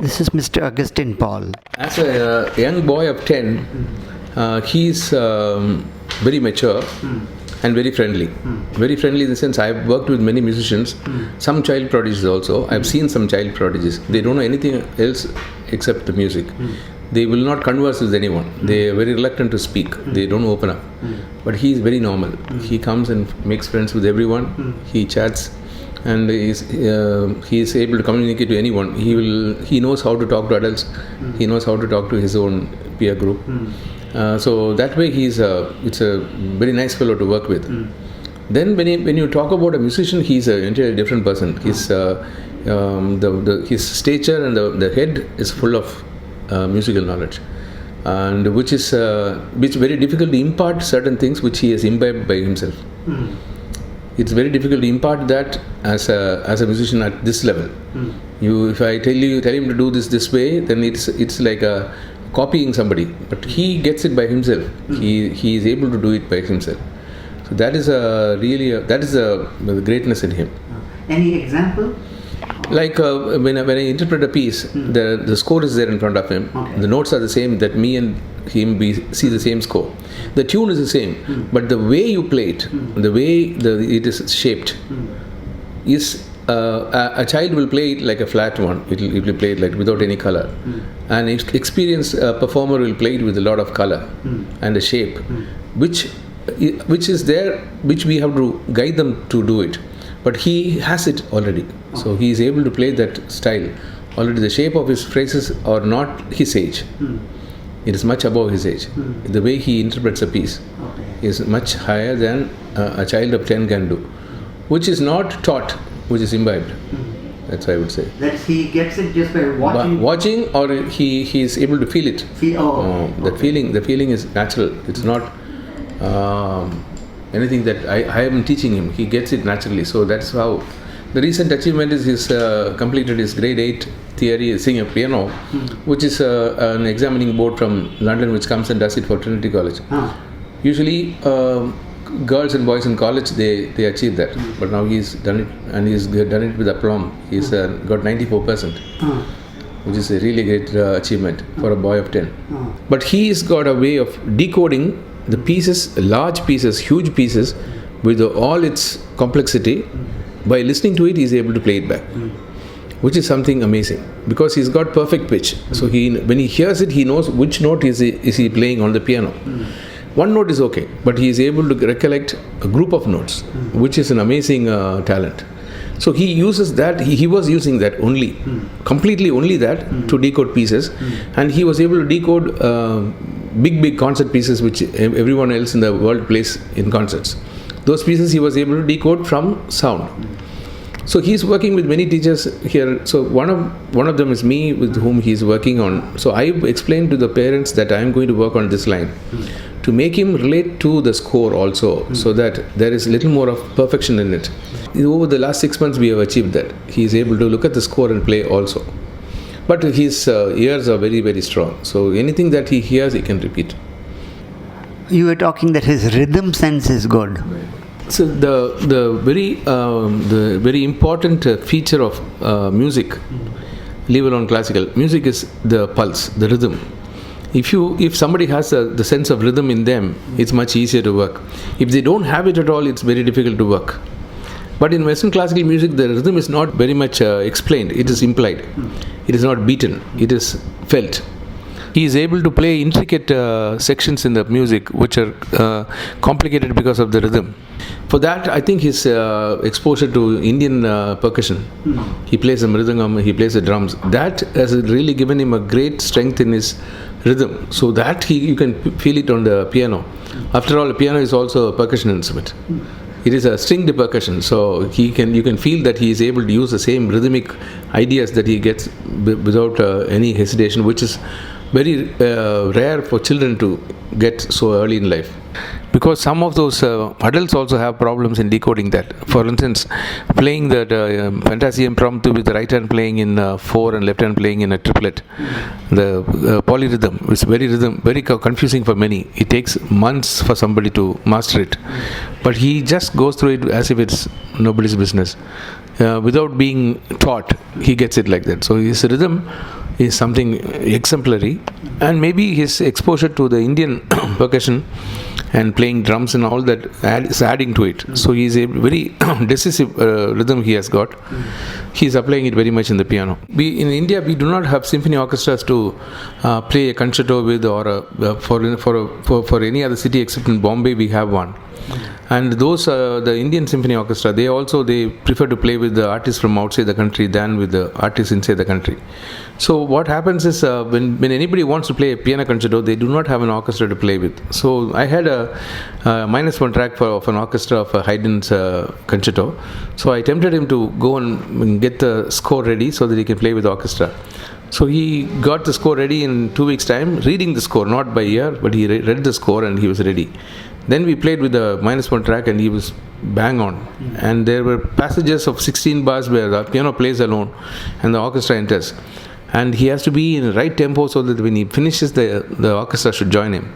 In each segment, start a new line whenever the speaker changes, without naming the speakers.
This is Mr. Augustine Paul.
As a young boy of 10, he's very mature and very friendly. Very friendly in the sense I've worked with many musicians, some child prodigies also. I've seen some child prodigies. They don't know anything else except the music. They will not converse with anyone. They are very reluctant to speak. They don't open up. But he is very normal. He comes and makes friends with everyone. He chats. And he is able to communicate to anyone. He knows how to talk to adults. He knows how to talk to his own peer group. So that way it's a very nice fellow to work with. Then when you talk about a musician, he's an entirely different person. His stature and the head is full of musical knowledge, and which very difficult to impart certain things which he has imbibed by himself. It's very difficult to impart that as a musician at this level. If I tell him to do this way, then it's like copying somebody. But he gets it by himself. He is able to do it by himself. So that is the greatness in him.
Any example?
Like when I interpret a piece, the score is there in front of him. Okay. The notes are the same, that me and him see the same score. The tune is the same, but the way you play it, the way it is shaped, is a child will play it like a flat one. It will play it like without any color. An experienced performer will play it with a lot of color and a shape, which is there, which we have to guide them to do it. But he has it already. So he is able to play that style. Already the shape of his phrases are not his age. It is much above his age. The way he interprets a piece is much higher than a child of 10 can do. Which is not taught, which is imbibed. That's what I would say.
That he gets it just by watching?
Watching, or he is able to feel it. The feeling is natural. It's not anything that I am teaching him. He gets it naturally. So that's how. The recent achievement is he's completed his grade 8 theory, singing piano, which is an examining board from London which comes and does it for Trinity College. Usually girls and boys in college, they achieve that. But now he's done it, and he's done it with aplomb. He's got 94%, which is a really great achievement for a boy of 10. But he's got a way of decoding the pieces, large pieces, huge pieces, with all its complexity. By listening to it, he is able to play it back, which is something amazing, because he's got perfect pitch. So when he hears it, he knows which note is he playing on the piano. One note is okay, but he is able to recollect a group of notes, which is an amazing talent. So he uses that. He was using that completely only that, to decode pieces, and he was able to decode big concert pieces which everyone else in the world plays in concerts. Those pieces he was able to decode from sound. So he's working with many teachers here. So one of them is me, with whom he's working on. So I explained to the parents that I am going to work on this line, to make him relate to the score also, so that there is a little more of perfection in it. Over the last 6 months we have achieved that. He is able to look at the score and play also. But his ears are very, very strong. So anything that he hears, he can repeat.
You were talking that his rhythm sense is good.
So the very important feature of music, leave alone classical music, is the pulse, the rhythm. If somebody has the sense of rhythm in them, it's much easier to work. If they don't have it at all, it's very difficult to work. But in Western classical music, the rhythm is not very much explained. It is implied. It is not beaten. It is felt. He is able to play intricate sections in the music which are complicated because of the rhythm. For that, I think his exposure to Indian percussion, he plays the mridangam, he plays the drums, that has really given him a great strength in his rhythm, so that you can feel it on the piano. After all, the piano is also a percussion instrument. It is a stringed percussion, so you can feel that he is able to use the same rhythmic ideas that he gets without any hesitation, which is very rare for children to get so early in life. Because some of those adults also have problems in decoding that. For instance, playing the fantasy impromptu with the right hand playing in 4 and left hand playing in a triplet, the polyrhythm is very confusing for many. It takes months for somebody to master it, but he just goes through it as if it's nobody's business. Without being taught, he gets it like that. So his rhythm is something exemplary. And maybe his exposure to the Indian percussion and playing drums and all that is adding to it. So he is a very decisive rhythm he has got. He is applying it very much in the piano. In India, we do not have symphony orchestras to play a concerto with, or for any other city except in Bombay we have one. And those the Indian Symphony Orchestra, they prefer to play with the artists from outside the country than with the artists inside the country. So what happens is when anybody wants to play a piano concerto, they do not have an orchestra to play with. So I had a -1 track of an orchestra of Haydn's concerto. So I tempted him to go and get the score ready so that he can play with the orchestra. So he got the score ready in 2 weeks' time, reading the score, not by ear, but he read the score and he was ready. Then we played with the -1 track and he was bang on. And there were passages of 16 bars where the piano plays alone and the orchestra enters. And he has to be in the right tempo so that when he finishes, the orchestra should join him.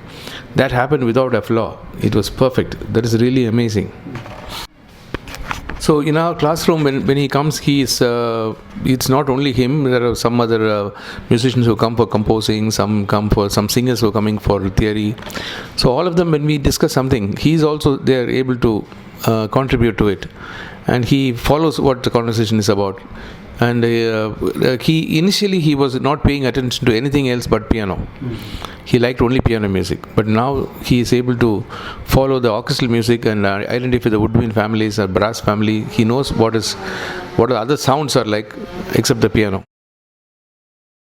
That happened without a flaw. It was perfect. That is really amazing. So in our classroom, when he comes, it's not only him. There are some other musicians who come for composing, some singers who are coming for theory. So all of them, when we discuss something, he's also there able to contribute to it. And he follows what the conversation is about. And initially he was not paying attention to anything else but piano. He liked only piano music, but now he is able to follow the orchestral music and identify the woodwind families or brass family. He knows what the other sounds are like except the piano.